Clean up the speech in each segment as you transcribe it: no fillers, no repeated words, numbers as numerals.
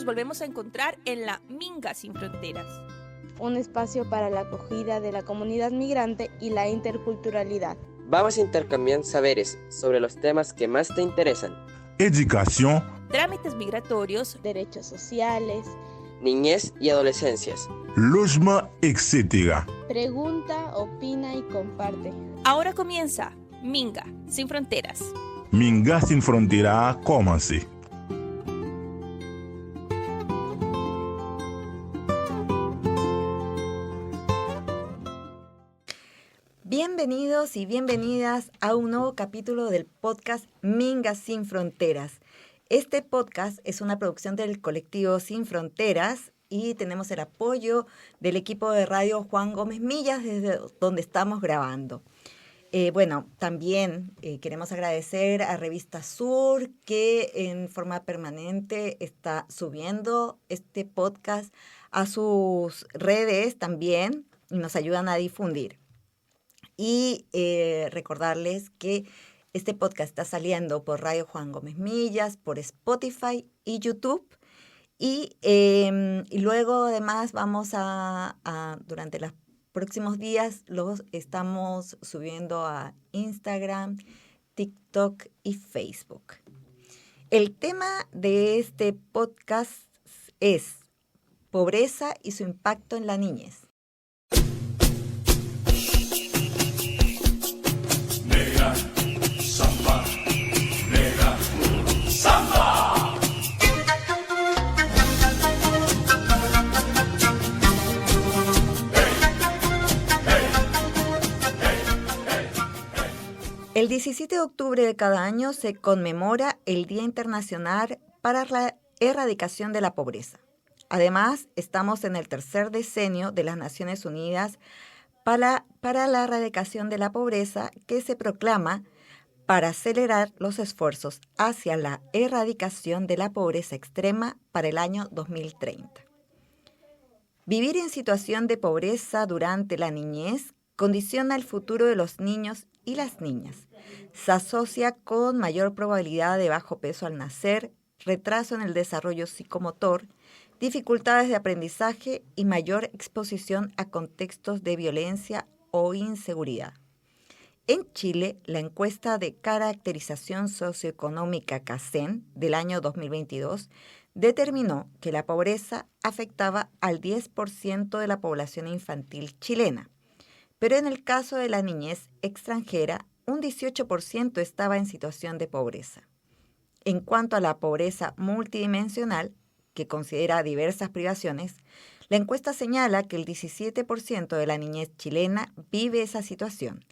volvemos a encontrar en la Minga Sin Fronteras. Un espacio para la acogida de la comunidad migrante y la interculturalidad. Vamos a intercambiar saberes sobre los temas que más te interesan. Educación, Trámites migratorios, Derechos sociales, niñez y adolescencias. logement, etc. pregunta, opina y comparte. Ahora comienza Minga Sin Fronteras. Minga Sin Fronteras a commencé. Bienvenidos y bienvenidas a un nuevo capítulo del podcast Minga Sin Fronteras. Este podcast es una producción del colectivo Sin Fronteras y tenemos el apoyo del equipo de radio Juan Gómez Millas desde donde estamos grabando. También queremos agradecer a Revista Sur que en forma permanente está subiendo este podcast a sus redes también y nos ayudan a difundir. Y recordarles que este podcast está saliendo por Radio Juan Gómez Millas, por Spotify y YouTube. Y luego además vamos durante los próximos días los estamos subiendo a Instagram, TikTok y Facebook. El tema de este podcast es pobreza y su impacto en la niñez. Negra, samba, negra, samba. El 17 de octubre de cada año se conmemora el Día Internacional para la Erradicación de la Pobreza. Además, estamos en el tercer decenio de las Naciones Unidas para la erradicación de la pobreza que se proclama para acelerar los esfuerzos hacia la erradicación de la pobreza extrema para el año 2030. Vivir en situación de pobreza durante la niñez condiciona el futuro de los niños y las niñas. Se asocia con mayor probabilidad de bajo peso al nacer, retraso en el desarrollo psicomotor, dificultades de aprendizaje y mayor exposición a contextos de violencia o inseguridad. En Chile, la encuesta de caracterización socioeconómica CACEN del año 2022 determinó que la pobreza afectaba al 10% de la población infantil chilena, pero en el caso de la niñez extranjera, un 18% estaba en situación de pobreza. En cuanto a la pobreza multidimensional, que considera diversas privaciones, la encuesta señala que el 17% de la niñez chilena vive esa situación.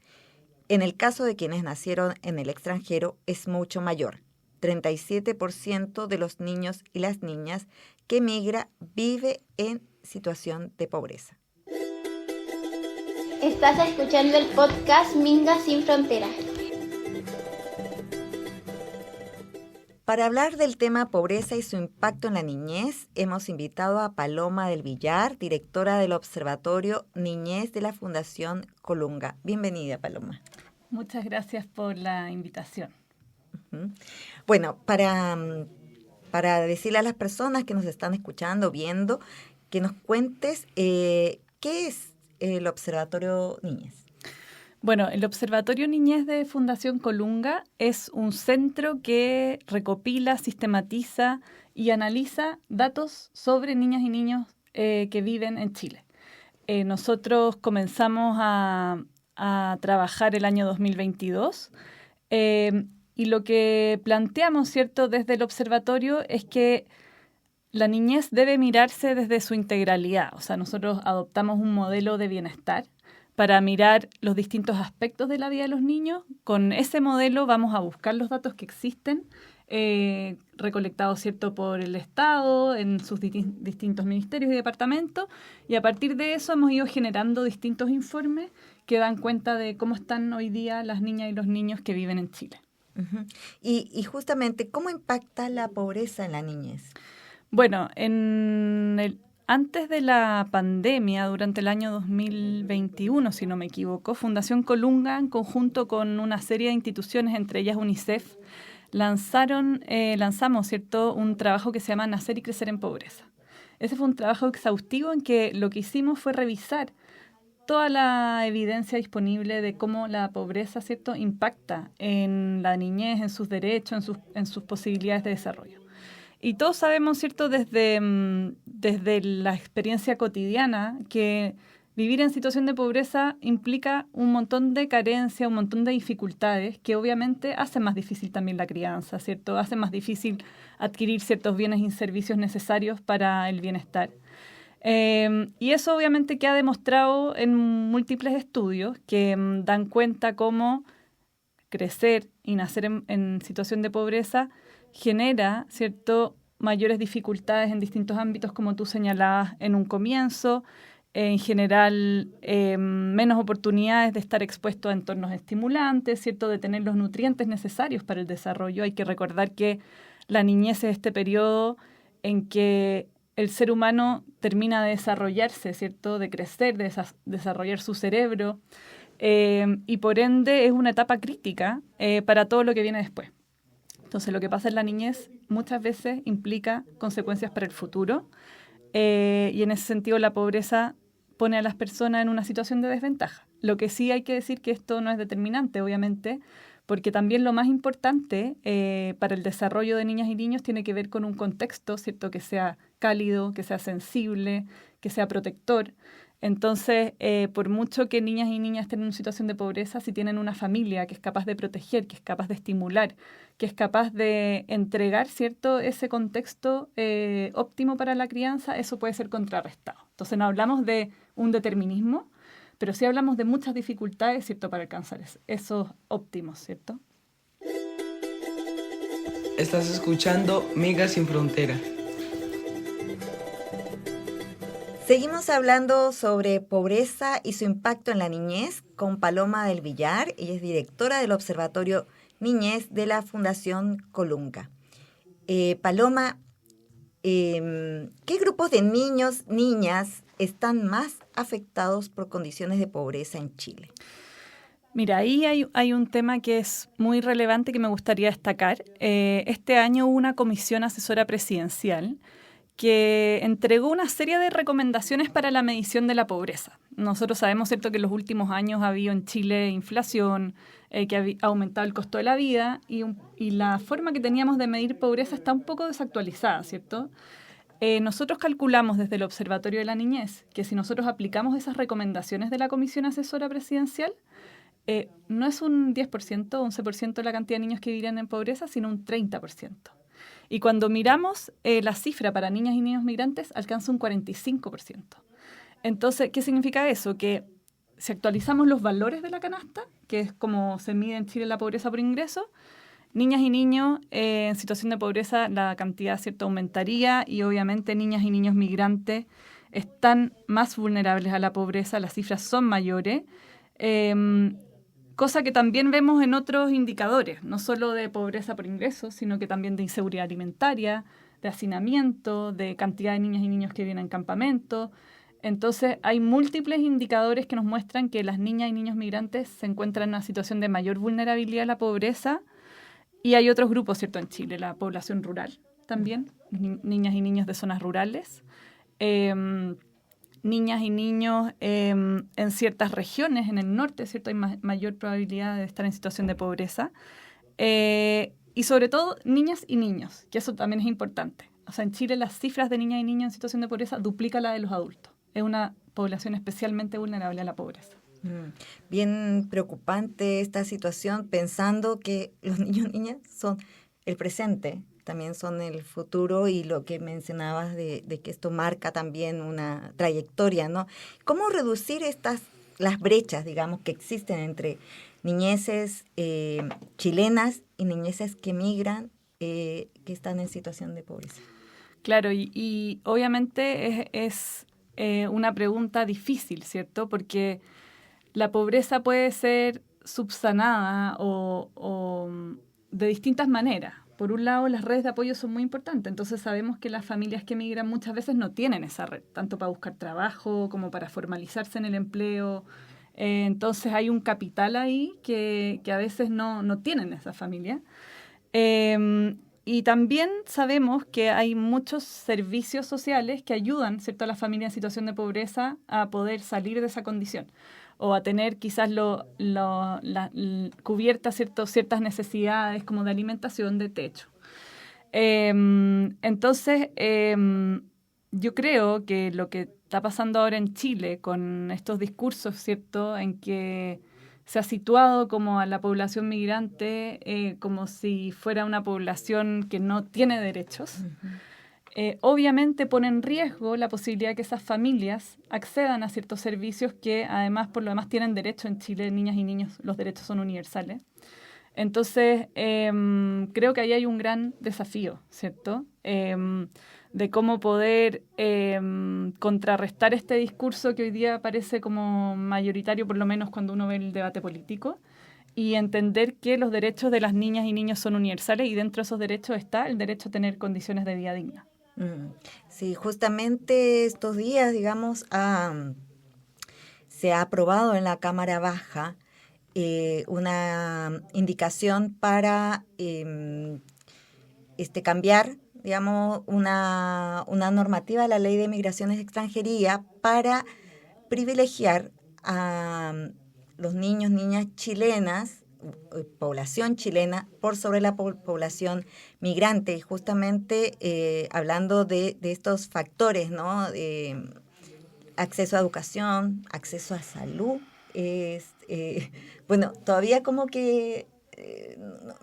En el caso de quienes nacieron en el extranjero es mucho mayor. 37% de los niños y las niñas que migra vive en situación de pobreza. Estás escuchando el podcast Minga Sin Fronteras. Para hablar del tema pobreza y su impacto en la niñez, hemos invitado a Paloma del Villar, directora del Observatorio Niñez de la Fundación Colunga. Bienvenida, Paloma. Muchas gracias por la invitación. Uh-huh. Bueno, para decirle a las personas que nos están escuchando, viendo, que nos cuentes qué es el Observatorio Niñez. Bueno, el Observatorio Niñez de Fundación Colunga es un centro que recopila, sistematiza y analiza datos sobre niñas y niños que viven en Chile. Nosotros comenzamos a trabajar el año 2022 y lo que planteamos, ¿cierto?, desde el observatorio es que la niñez debe mirarse desde su integralidad. O sea, nosotros adoptamos un modelo de bienestar para mirar los distintos aspectos de la vida de los niños. Con ese modelo vamos a buscar los datos que existen, recolectados, ¿cierto?, por el Estado, en sus distintos ministerios y departamentos, y a partir de eso hemos ido generando distintos informes que dan cuenta de cómo están hoy día las niñas y los niños que viven en Chile. Uh-huh. Y justamente, ¿cómo impacta la pobreza en la niñez? Bueno, antes de la pandemia, durante el año 2021, si no me equivoco, Fundación Colunga, en conjunto con una serie de instituciones, entre ellas UNICEF, lanzamos, ¿cierto?, un trabajo que se llama Nacer y Crecer en Pobreza. Ese fue un trabajo exhaustivo en que lo que hicimos fue revisar toda la evidencia disponible de cómo la pobreza, ¿cierto?, impacta en la niñez, en sus derechos, en sus posibilidades de desarrollo. Y todos sabemos, ¿cierto?, desde la experiencia cotidiana, que vivir en situación de pobreza implica un montón de carencia, un montón de dificultades que obviamente hacen más difícil también la crianza, ¿cierto? Hacen más difícil adquirir ciertos bienes y servicios necesarios para el bienestar. Y eso obviamente queda demostrado en múltiples estudios que dan cuenta cómo crecer y nacer en situación de pobreza genera, ¿cierto?, mayores dificultades en distintos ámbitos, como tú señalabas en un comienzo, en general menos oportunidades de estar expuesto a entornos estimulantes, ¿cierto?, de tener los nutrientes necesarios para el desarrollo. Hay que recordar que la niñez es este periodo en que el ser humano termina de desarrollarse, ¿cierto?, de crecer, de desarrollar su cerebro, y por ende es una etapa crítica para todo lo que viene después. Entonces, lo que pasa en la niñez muchas veces implica consecuencias para el futuro, y en ese sentido la pobreza pone a las personas en una situación de desventaja. Lo que sí hay que decir que esto no es determinante, obviamente, porque también lo más importante para el desarrollo de niñas y niños tiene que ver con un contexto, ¿cierto?, que sea cálido, que sea sensible, que sea protector. Entonces, por mucho que niñas y niñas estén en una situación de pobreza, si tienen una familia que es capaz de proteger, que es capaz de estimular, que es capaz de entregar, ¿cierto?, ese contexto óptimo para la crianza, eso puede ser contrarrestado. Entonces, no hablamos de un determinismo, pero sí hablamos de muchas dificultades, ¿cierto?, para alcanzar esos óptimos, ¿cierto? Estás escuchando Migas sin Frontera. Seguimos hablando sobre pobreza y su impacto en la niñez con Paloma del Villar. Ella es directora del Observatorio Niñez de la Fundación Colunga. Paloma, ¿qué grupos de niños, niñas están más afectados por condiciones de pobreza en Chile? Mira, ahí hay un tema que es muy relevante que me gustaría destacar. Este año hubo una comisión asesora presidencial que entregó una serie de recomendaciones para la medición de la pobreza. Nosotros sabemos, ¿cierto?, que en los últimos años ha habido en Chile inflación, que ha aumentado el costo de la vida y la forma que teníamos de medir pobreza está un poco desactualizada, ¿cierto? Nosotros calculamos desde el Observatorio de la Niñez que si nosotros aplicamos esas recomendaciones de la Comisión Asesora Presidencial, no es un 10% o 11% de la cantidad de niños que vivirían en pobreza, sino un 30%. Y cuando miramos la cifra para niñas y niños migrantes, alcanza un 45%. Entonces, ¿qué significa eso? Que si actualizamos los valores de la canasta, que es como se mide en Chile la pobreza por ingreso, niñas y niños en situación de pobreza, la cantidad, ¿cierto?, aumentaría, y obviamente niñas y niños migrantes están más vulnerables a la pobreza, las cifras son mayores, cosa que también vemos en otros indicadores, no solo de pobreza por ingresos, sino que también de inseguridad alimentaria, de hacinamiento, de cantidad de niñas y niños que viven en campamentos. Entonces, hay múltiples indicadores que nos muestran que las niñas y niños migrantes se encuentran en una situación de mayor vulnerabilidad a la pobreza, y hay otros grupos, ¿cierto?, en Chile, la población rural también, niñas y niños de zonas rurales, niñas y niños en ciertas regiones, en el norte, ¿cierto?, hay mayor probabilidad de estar en situación de pobreza. Y sobre todo, niñas y niños, que eso también es importante. O sea, en Chile las cifras de niñas y niños en situación de pobreza duplican la de los adultos. Es una población especialmente vulnerable a la pobreza. Bien preocupante esta situación, pensando que los niños y niñas son el presente, también son el futuro, y lo que mencionabas de que esto marca también una trayectoria, ¿no? ¿Cómo reducir las brechas, digamos, que existen entre niñeces chilenas y niñeces que migran, que están en situación de pobreza? Claro, y obviamente es una pregunta difícil, ¿cierto? Porque la pobreza puede ser subsanada o de distintas maneras. Por un lado, las redes de apoyo son muy importantes. Entonces sabemos que las familias que migran muchas veces no tienen esa red, tanto para buscar trabajo como para formalizarse en el empleo. Entonces hay un capital ahí que a veces no tienen esas familias. Y también sabemos que hay muchos servicios sociales que ayudan, ¿cierto?, a las familias en situación de pobreza a poder salir de esa condición o a tener quizás cubiertas ciertas necesidades como de alimentación, de techo. Entonces, yo creo que lo que está pasando ahora en Chile con estos discursos, ¿cierto?, en que se ha situado como a la población migrante como si fuera una población que no tiene derechos, obviamente pone en riesgo la posibilidad de que esas familias accedan a ciertos servicios que además, por lo demás, tienen derecho en Chile, niñas y niños, los derechos son universales. Entonces, creo que ahí hay un gran desafío, ¿cierto?, de cómo poder contrarrestar este discurso que hoy día parece como mayoritario, por lo menos cuando uno ve el debate político, y entender que los derechos de las niñas y niños son universales y dentro de esos derechos está el derecho a tener condiciones de vida digna. Sí, justamente estos días, digamos, se ha aprobado en la Cámara Baja una indicación para cambiar, digamos, una normativa de la Ley de Migraciones y Extranjería para privilegiar a los niños, niñas chilenas, población chilena, por sobre la población migrante, justamente hablando de estos factores, ¿no? Acceso a educación, acceso a salud. Bueno, todavía como que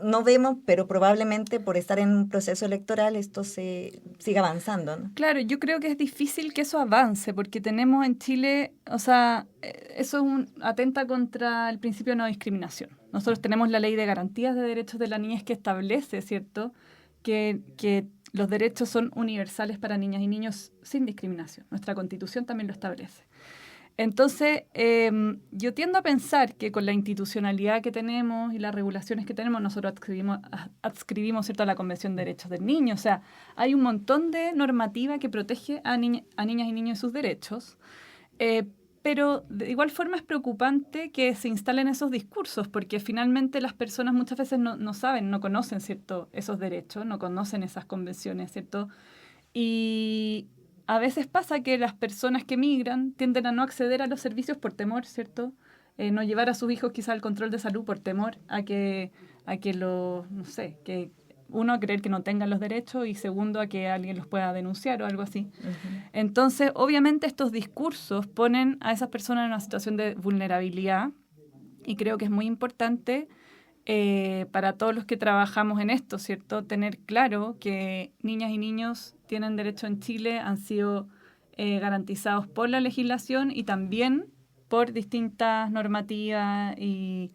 no vemos, pero probablemente por estar en un proceso electoral esto se siga avanzando, ¿no? Claro, yo creo que es difícil que eso avance, porque tenemos en Chile, o sea, eso atenta contra el principio de no discriminación. Nosotros tenemos la Ley de Garantías de Derechos de la Niñez que establece, ¿cierto?, que los derechos son universales para niñas y niños sin discriminación. Nuestra Constitución también lo establece. Entonces, yo tiendo a pensar que con la institucionalidad que tenemos y las regulaciones que tenemos, nosotros adscribimos, ¿cierto?, a la Convención de Derechos del Niño. O sea, hay un montón de normativa que protege a niñas y niños y sus derechos, pero de igual forma es preocupante que se instalen esos discursos, porque finalmente las personas muchas veces no saben, no conocen, ¿cierto?, esos derechos, no conocen esas convenciones, ¿cierto? Y a veces pasa que las personas que migran tienden a no acceder a los servicios por temor, ¿cierto? No llevar a sus hijos quizá al control de salud por temor a que que uno, a creer que no tengan los derechos y segundo, a que alguien los pueda denunciar o algo así. Uh-huh. Entonces, obviamente estos discursos ponen a esas personas en una situación de vulnerabilidad y creo que es muy importante para todos los que trabajamos en esto, ¿cierto?, tener claro que niñas y niños tienen derecho en Chile, han sido garantizados por la legislación y también por distintas normativas y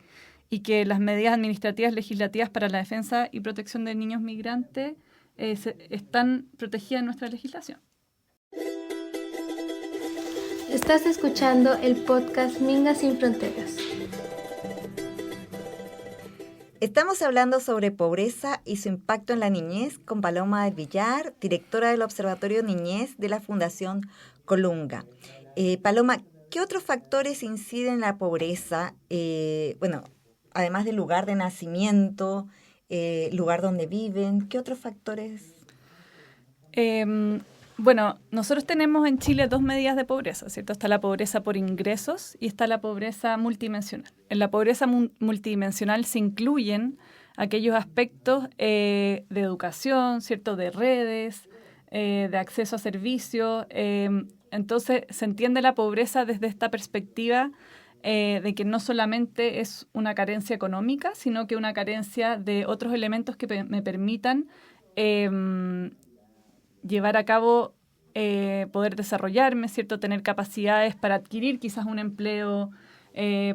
que las medidas administrativas legislativas para la defensa y protección de niños migrantes están protegidas en nuestra legislación. Estás escuchando el podcast Mingas sin Fronteras. Estamos hablando sobre pobreza y su impacto en la niñez con Paloma del Villar, directora del Observatorio Niñez de la Fundación Colunga. Paloma, ¿qué otros factores inciden en la pobreza? Además del lugar de nacimiento, lugar donde viven, ¿qué otros factores? Nosotros tenemos en Chile dos medidas de pobreza, ¿cierto? Está la pobreza por ingresos y está la pobreza multidimensional. En la pobreza multidimensional se incluyen aquellos aspectos de educación, ¿cierto?, de redes, de acceso a servicios. Entonces, se entiende la pobreza desde esta perspectiva de que no solamente es una carencia económica, sino que una carencia de otros elementos que me permitan llevar a cabo, poder desarrollarme, ¿cierto?, tener capacidades para adquirir quizás un empleo,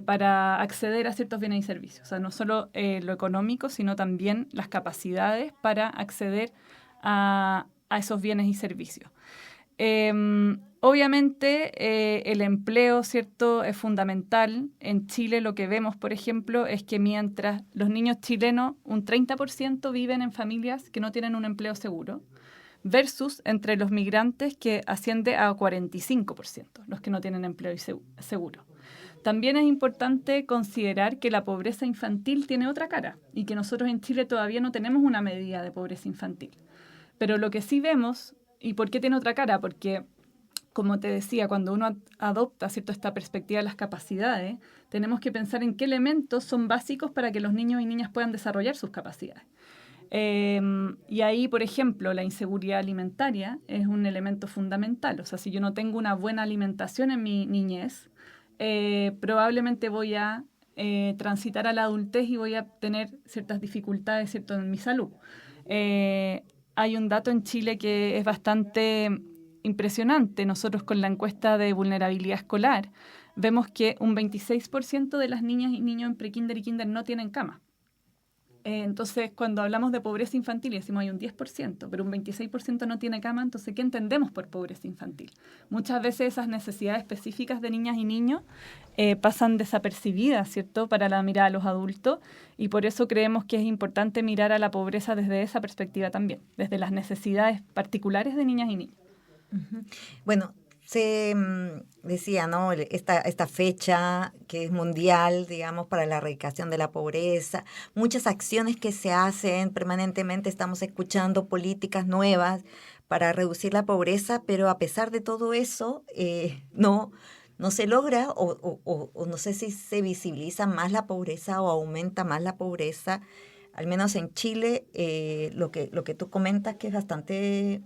para acceder a ciertos bienes y servicios. O sea, no solo lo económico, sino también las capacidades para acceder a esos bienes y servicios. Obviamente, el empleo, ¿cierto?, es fundamental. En Chile lo que vemos, por ejemplo, es que mientras los niños chilenos, un 30% viven en familias que no tienen un empleo seguro, versus entre los migrantes que asciende a 45%, los que no tienen empleo seguro. También es importante considerar que la pobreza infantil tiene otra cara y que nosotros en Chile todavía no tenemos una medida de pobreza infantil. Pero lo que sí vemos, ¿y por qué tiene otra cara? Porque, como te decía, cuando uno adopta, ¿cierto?, esta perspectiva de las capacidades, tenemos que pensar en qué elementos son básicos para que los niños y niñas puedan desarrollar sus capacidades. Y ahí, por ejemplo, la inseguridad alimentaria es un elemento fundamental. O sea, si yo no tengo una buena alimentación en mi niñez, probablemente voy a transitar a la adultez y voy a tener ciertas dificultades, ¿cierto?, en mi salud. Hay un dato en Chile que es bastante impresionante. Nosotros con la encuesta de vulnerabilidad escolar vemos que un 26% de las niñas y niños en prekinder y kinder no tienen cama. Entonces, cuando hablamos de pobreza infantil, decimos hay un 10%, pero un 26% no tiene cama, entonces, ¿qué entendemos por pobreza infantil? Muchas veces esas necesidades específicas de niñas y niños pasan desapercibidas, ¿cierto?, para la mirada de los adultos, y por eso creemos que es importante mirar a la pobreza desde esa perspectiva también, desde las necesidades particulares de niñas y niños. Uh-huh. Bueno, se decía, ¿no?, esta fecha que es mundial, digamos, para la erradicación de la pobreza, muchas acciones que se hacen permanentemente, estamos escuchando políticas nuevas para reducir la pobreza, pero a pesar de todo eso, no se logra o no sé si se visibiliza más la pobreza o aumenta más la pobreza. Al menos en Chile, lo que tú comentas que es bastante,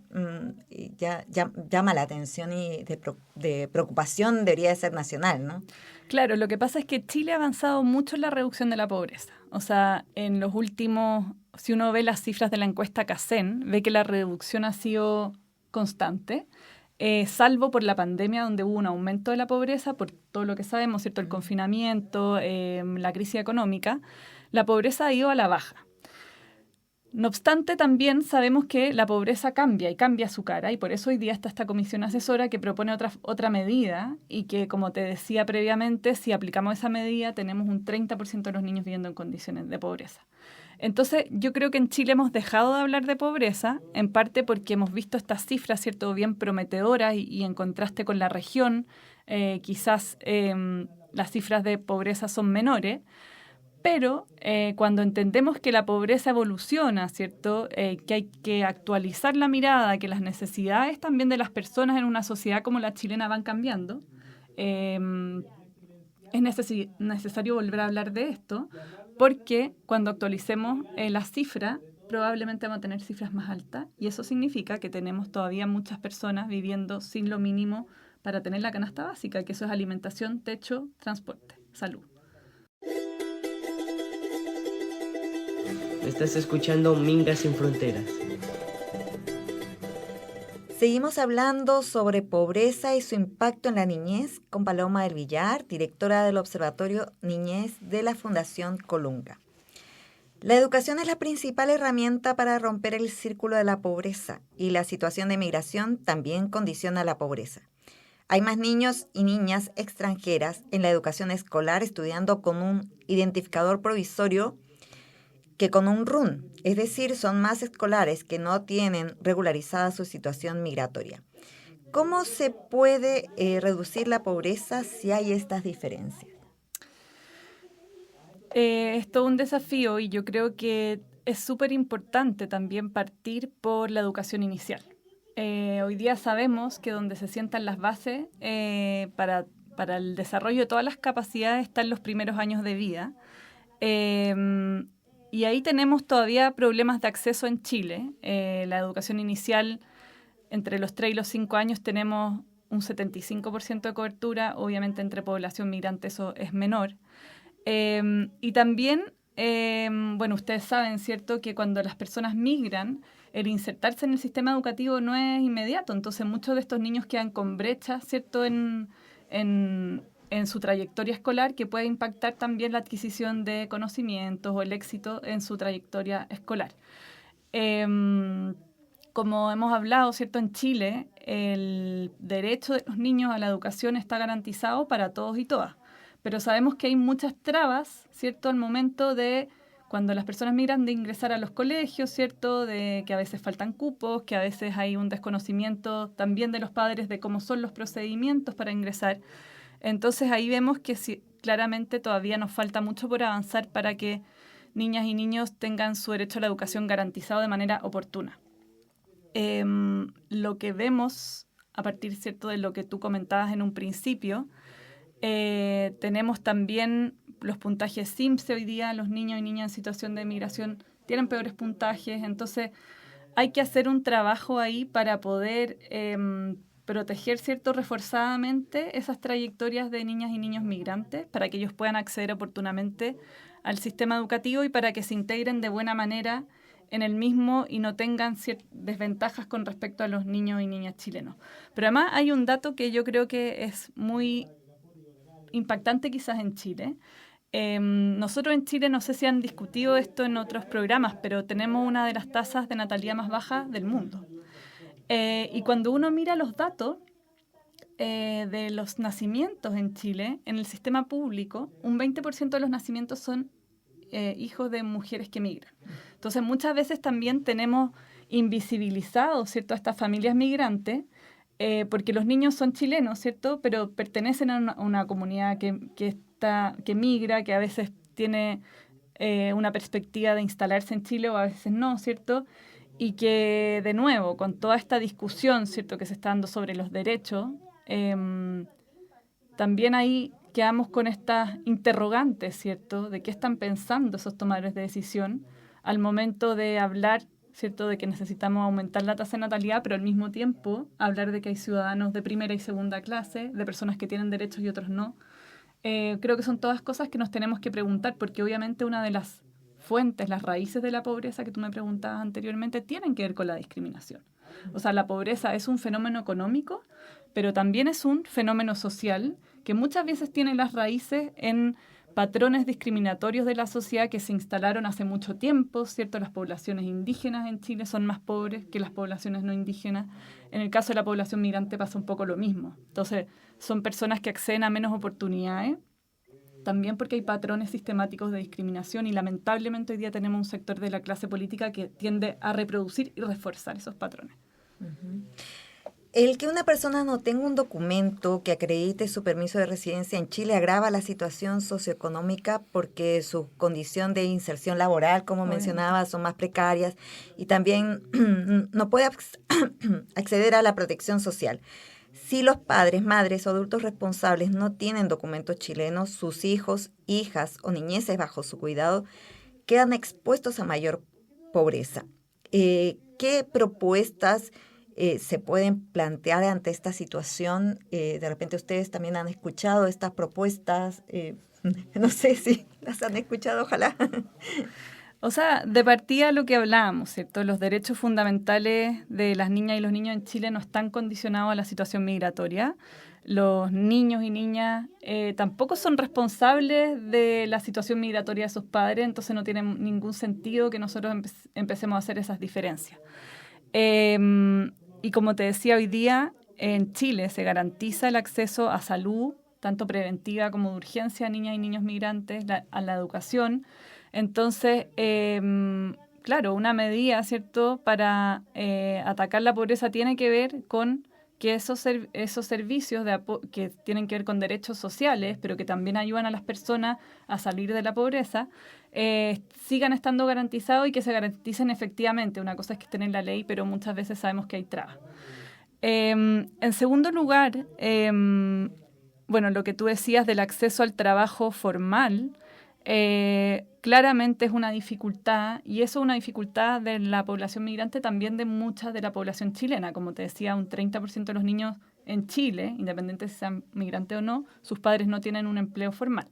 ya llama la atención y de preocupación debería de ser nacional, ¿no? Claro, lo que pasa es que Chile ha avanzado mucho en la reducción de la pobreza. O sea, en los últimos, si uno ve las cifras de la encuesta CACEN, ve que la reducción ha sido constante, salvo por la pandemia, donde hubo un aumento de la pobreza, por todo lo que sabemos, ¿cierto?, el confinamiento, la crisis económica. La pobreza ha ido a la baja. No obstante, también sabemos que la pobreza cambia y cambia su cara, y por eso hoy día está esta comisión asesora que propone otra medida y que, como te decía previamente, si aplicamos esa medida tenemos un 30% de los niños viviendo en condiciones de pobreza. Entonces, yo creo que en Chile hemos dejado de hablar de pobreza, en parte porque hemos visto estas cifras, ¿cierto?, bien prometedoras y en contraste con la región, quizás las cifras de pobreza son menores. Pero cuando entendemos que la pobreza evoluciona, ¿cierto?, que hay que actualizar la mirada, que las necesidades también de las personas en una sociedad como la chilena van cambiando, es necesario volver a hablar de esto, porque cuando actualicemos las cifras, probablemente vamos a tener cifras más altas, y eso significa que tenemos todavía muchas personas viviendo sin lo mínimo para tener la canasta básica, que eso es alimentación, techo, transporte, salud. Estás escuchando Minga Sin Fronteras. Seguimos hablando sobre pobreza y su impacto en la niñez con Paloma del Villar, directora del Observatorio Niñez de la Fundación Colunga. La educación es la principal herramienta para romper el círculo de la pobreza y la situación de migración también condiciona la pobreza. Hay más niños y niñas extranjeras en la educación escolar estudiando con un identificador provisorio que con un RUN, es decir, son más escolares que no tienen regularizada su situación migratoria. ¿Cómo se puede reducir la pobreza si hay estas diferencias? Es todo un desafío y yo creo que es súper importante también partir por la educación inicial. Hoy día sabemos que donde se sientan las bases para el desarrollo de todas las capacidades están los primeros años de vida. Y ahí tenemos todavía problemas de acceso en Chile. La educación inicial, entre los 3 y los 5 años tenemos un 75% de cobertura. Obviamente entre población migrante eso es menor. Y también, bueno, ustedes saben, ¿cierto?, que cuando las personas migran, el insertarse en el sistema educativo no es inmediato. Entonces muchos de estos niños quedan con brechas, ¿cierto?, en su trayectoria escolar, que puede impactar también la adquisición de conocimientos o el éxito en su trayectoria escolar. Como hemos hablado, ¿cierto?, en Chile, el derecho de los niños a la educación está garantizado para todos y todas. Pero sabemos que hay muchas trabas, ¿cierto?, al momento de cuando las personas migran de ingresar a los colegios, ¿cierto?, de que a veces faltan cupos, que a veces hay un desconocimiento también de los padres de cómo son los procedimientos para ingresar. Entonces ahí vemos que claramente todavía nos falta mucho por avanzar para que niñas y niños tengan su derecho a la educación garantizado de manera oportuna. Lo que vemos, a partir, ¿cierto?, de lo que tú comentabas en un principio, tenemos también los puntajes CIMSE hoy día. Los niños y niñas en situación de migración tienen peores puntajes, entonces hay que hacer un trabajo ahí para poder proteger, ¿cierto?, reforzadamente esas trayectorias de niñas y niños migrantes para que ellos puedan acceder oportunamente al sistema educativo y para que se integren de buena manera en el mismo y no tengan desventajas con respecto a los niños y niñas chilenos. Pero además hay un dato que yo creo que es muy impactante quizás en Chile. Nosotros en Chile, no sé si han discutido esto en otros programas, pero tenemos una de las tasas de natalidad más bajas del mundo. Y cuando uno mira los datos de los nacimientos en Chile, en el sistema público, un 20% de los nacimientos son hijos de mujeres que migran. Entonces, muchas veces también tenemos invisibilizados, ¿cierto?, a estas familias migrantes, porque los niños son chilenos, ¿cierto?, pero pertenecen a una comunidad que migra, que a veces tiene una perspectiva de instalarse en Chile o a veces no, ¿cierto?, y que, de nuevo, con toda esta discusión, ¿cierto?, que se está dando sobre los derechos, también ahí quedamos con estas interrogantes, ¿cierto?, de qué están pensando esos tomadores de decisión al momento de hablar, ¿cierto?, de que necesitamos aumentar la tasa de natalidad, pero al mismo tiempo hablar de que hay ciudadanos de primera y segunda clase, de personas que tienen derechos y otros no. Creo que son todas cosas que nos tenemos que preguntar, porque obviamente una de las fuentes, las raíces de la pobreza que tú me preguntabas anteriormente, tienen que ver con la discriminación. O sea, la pobreza es un fenómeno económico, pero también es un fenómeno social que muchas veces tiene las raíces en patrones discriminatorios de la sociedad que se instalaron hace mucho tiempo, ¿cierto? Las poblaciones indígenas en Chile son más pobres que las poblaciones no indígenas. En el caso de la población migrante pasa un poco lo mismo. Entonces, son personas que acceden a menos oportunidades, también porque hay patrones sistemáticos de discriminación y lamentablemente hoy día tenemos un sector de la clase política que tiende a reproducir y reforzar esos patrones. Uh-huh. El que una persona no tenga un documento que acredite su permiso de residencia en Chile agrava la situación socioeconómica porque su condición de inserción laboral, como mencionaba, son más precarias y también no puede acceder a la protección social. Si los padres, madres o adultos responsables no tienen documentos chilenos, sus hijos, hijas o niñeces bajo su cuidado quedan expuestos a mayor pobreza. ¿Qué propuestas se pueden plantear ante esta situación? De repente ustedes también han escuchado estas propuestas. No sé si las han escuchado, ojalá. O sea, de partida lo que hablábamos, ¿cierto? Los derechos fundamentales de las niñas y los niños en Chile no están condicionados a la situación migratoria. Los niños y niñas tampoco son responsables de la situación migratoria de sus padres, entonces no tiene ningún sentido que nosotros empecemos a hacer esas diferencias. Y como te decía, hoy día en Chile se garantiza el acceso a salud, tanto preventiva como de urgencia, a niñas y niños migrantes, a la educación. Entonces, claro, una medida, ¿cierto?, para atacar la pobreza tiene que ver con que esos servicios que tienen que ver con derechos sociales, pero que también ayudan a las personas a salir de la pobreza, sigan estando garantizados y que se garanticen efectivamente. Una cosa es que estén en la ley, pero muchas veces sabemos que hay trabas. En segundo lugar, bueno, lo que tú decías del acceso al trabajo formal, claramente es una dificultad, y eso es una dificultad de la población migrante, también de mucha de la población chilena. Como te decía, un 30% de los niños en Chile, independiente si sean migrantes o no, sus padres no tienen un empleo formal.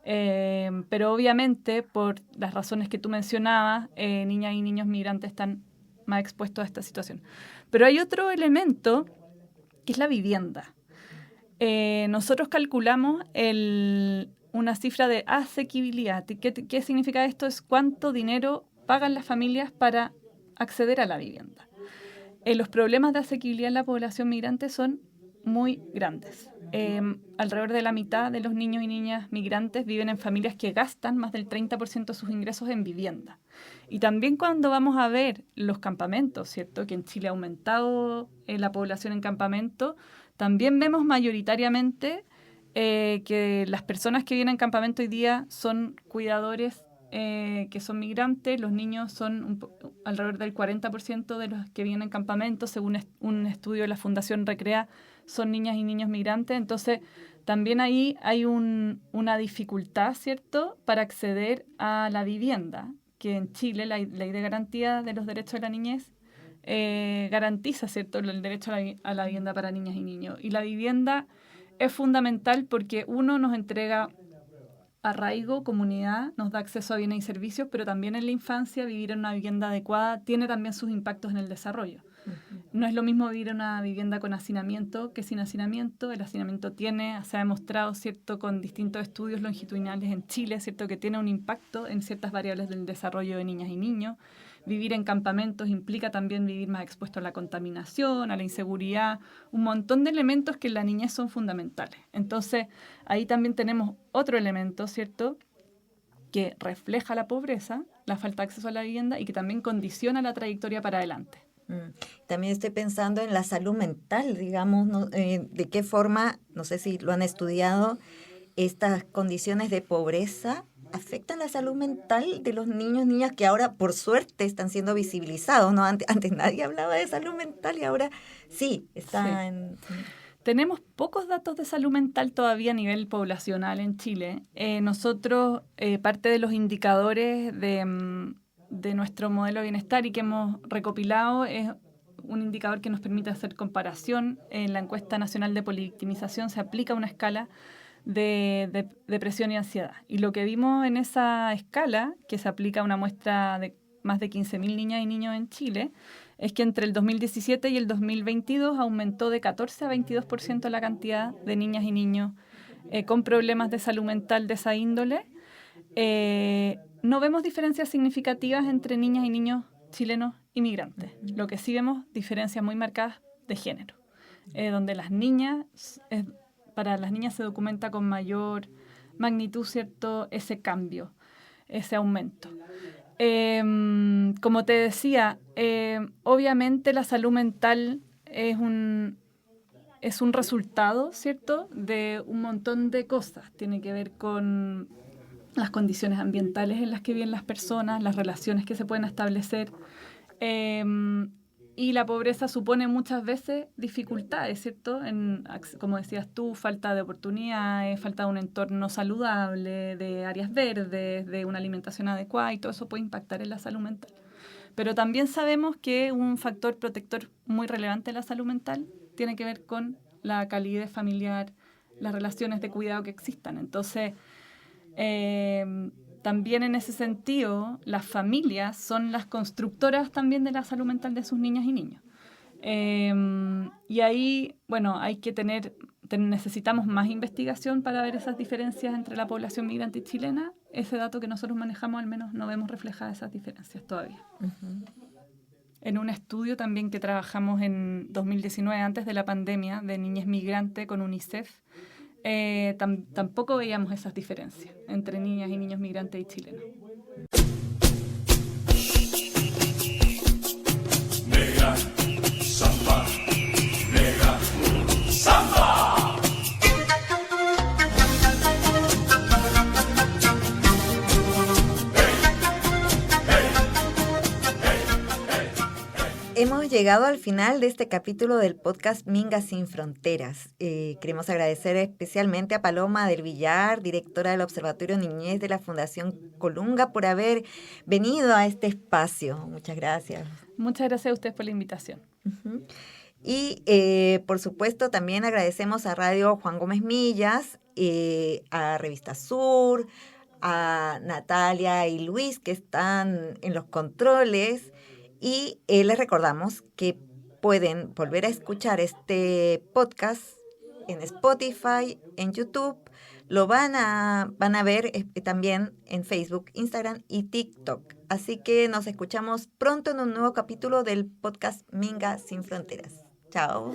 Pero obviamente, por las razones que tú mencionabas, niñas y niños migrantes están más expuestos a esta situación. Pero hay otro elemento, que es la vivienda. Nosotros calculamos una cifra de asequibilidad. ¿Qué significa esto? Es cuánto dinero pagan las familias para acceder a la vivienda. Los problemas de asequibilidad en la población migrante son muy grandes. Alrededor de la mitad de los niños y niñas migrantes viven en familias que gastan más del 30% de sus ingresos en vivienda. Y también cuando vamos a ver los campamentos, ¿cierto?, que en Chile ha aumentado la población en campamento, también vemos mayoritariamente que las personas que vienen en campamento hoy día son cuidadores que son migrantes. Los niños son alrededor del 40% de los que vienen en campamento, según un estudio de la Fundación Recrea, son niñas y niños migrantes. Entonces, también ahí hay una dificultad, ¿cierto?, para acceder a la vivienda, que en Chile la Ley de Garantía de los Derechos de la Niñez garantiza, ¿cierto?, el derecho a la vivienda para niñas y niños. Y la vivienda es fundamental porque uno nos entrega arraigo, comunidad, nos da acceso a bienes y servicios, pero también en la infancia vivir en una vivienda adecuada tiene también sus impactos en el desarrollo. No es lo mismo vivir en una vivienda con hacinamiento que sin hacinamiento. El hacinamiento se ha demostrado, ¿cierto?, con distintos estudios longitudinales en Chile, ¿cierto?, que tiene un impacto en ciertas variables del desarrollo de niñas y niños. Vivir en campamentos implica también vivir más expuesto a la contaminación, a la inseguridad, un montón de elementos que en la niñez son fundamentales. Entonces, ahí también tenemos otro elemento, ¿cierto?, que refleja la pobreza, la falta de acceso a la vivienda y que también condiciona la trayectoria para adelante. También estoy pensando en la salud mental, digamos, ¿no? De qué forma, no sé si lo han estudiado, estas condiciones de pobreza afectan la salud mental de los niños, niñas que ahora, por suerte, están siendo visibilizados, ¿no? Antes nadie hablaba de salud mental y ahora sí, está en... Tenemos pocos datos de salud mental todavía a nivel poblacional en Chile. Nosotros, parte de los indicadores de nuestro modelo de bienestar y que hemos recopilado es un indicador que nos permite hacer comparación. En la encuesta nacional de polivictimización se aplica una escala de depresión y ansiedad. Y lo que vimos en esa escala, que se aplica a una muestra de más de 15.000 niñas y niños en Chile, es que entre el 2017 y el 2022 aumentó de 14 a 22% la cantidad de niñas y niños con problemas de salud mental de esa índole. No vemos diferencias significativas entre niñas y niños chilenos inmigrantes. Lo que sí vemos diferencias muy marcadas de género, donde para las niñas se documenta con mayor magnitud, ¿cierto?, ese cambio, ese aumento. Como te decía, obviamente la salud mental es un resultado, ¿cierto?, de un montón de cosas. Tiene que ver con las condiciones ambientales en las que viven las personas, las relaciones que se pueden establecer. Y la pobreza supone muchas veces dificultades, ¿cierto? Como decías tú, falta de oportunidades, falta de un entorno saludable, de áreas verdes, de una alimentación adecuada, y todo eso puede impactar en la salud mental. Pero también sabemos que un factor protector muy relevante de la salud mental tiene que ver con la calidez familiar, las relaciones de cuidado que existan. Entonces, también en ese sentido, las familias son las constructoras también de la salud mental de sus niñas y niños. Y ahí, bueno, necesitamos más investigación para ver esas diferencias entre la población migrante y chilena. Ese dato que nosotros manejamos, al menos no vemos reflejadas esas diferencias todavía. Uh-huh. En un estudio también que trabajamos en 2019, antes de la pandemia, de niñez migrante con UNICEF, tampoco veíamos esas diferencias entre niñas y niños migrantes y chilenos. Negra, samba, negra, samba. Hemos llegado al final de este capítulo del podcast Mingas sin Fronteras. Queremos agradecer especialmente a Paloma del Villar, directora del Observatorio Niñez de la Fundación Colunga, por haber venido a este espacio. Muchas gracias. Muchas gracias a ustedes por la invitación. Uh-huh. Y, por supuesto, también agradecemos a Radio Juan Gómez Millas, a Revista Sur, a Natalia y Luis, que están en los controles. Y les recordamos que pueden volver a escuchar este podcast en Spotify, en YouTube. Lo van a ver también en Facebook, Instagram y TikTok. Así que nos escuchamos pronto en un nuevo capítulo del podcast Minga Sin Fronteras. Chao.